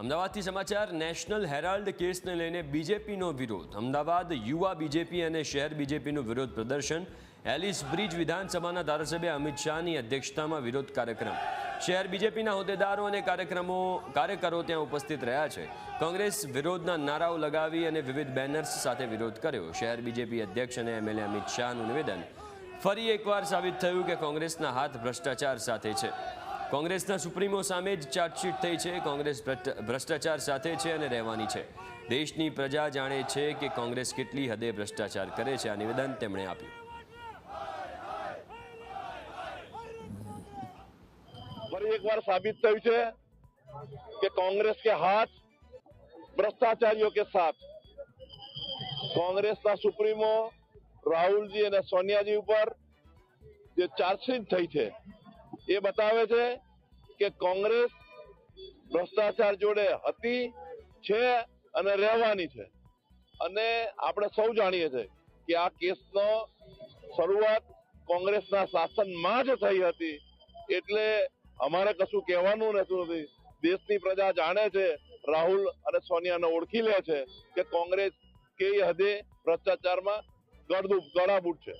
અમદાવાદથી સમાચાર national Herald કેસને લઈને બીજેપીનો વિરોધ। અમદાવાદ યુવા બીજેપી અને શહેર બીજેપીનું વિરોધ પ્રદર્શન। એલિસ બ્રિજ વિધાનસભાના ધારાસભ્ય અમિત શાહની અધ્યક્ષતામાં વિરોધ કાર્યક્રમ। શહેર બીજેપીના હોદ્દેદારો અને કાર્યકરો ત્યાં ઉપસ્થિત રહ્યા છે। કોંગ્રેસ વિરોધના નારાઓ લગાવી અને વિવિધ બેનર્સ સાથે વિરોધ કર્યો। શહેર બીજેપી અધ્યક્ષ અને એમએલએ અમિત શાહનું નિવેદન। ફરી એકવાર સાબિત થયું કે કોંગ્રેસના હાથ ભ્રષ્ટાચાર સાથે છે। કોંગ્રેસના સુપ્રીમો સામે જ ચાર્જશીટ થઈ છે। કોંગ્રેસ ભ્રષ્ટાચાર સાથે છે અને રહેવાની છે। દેશની પ્રજા જાણે છે કે કોંગ્રેસ કેટલી હદે ભ્રષ્ટાચાર કરે છે। આ નિવેદન તેમણે આપ્યું। ફરી એકવાર સાબિત થયું છે કે कांग्रेस के हाथ भ्रष्टाचारियों के साथ। कांग्रेसના સુપ્રીમો રાહુલજી અને સોનિયાજી ઉપર જે ચાર્જશીટ થઈ છે એ બતાવે છે કે કોંગ્રેસ ભ્રષ્ટાચાર જોડે હતી, છે અને રહેવાની છે। અને આપણે સૌ જાણીએ છીએ કે આ કેસનો શરૂઆત કોંગ્રેસના શાસનમાં જ થઈ હતી। એટલે અમારે કશું કહેવાનું નથી। દેશની પ્રજા જાણે છે, રાહુલ અને સોનિયાને ઓળખી લે છે કે કોંગ્રેસ કઈ હદે ભ્રષ્ટાચારમાં ગળાબૂટ છે।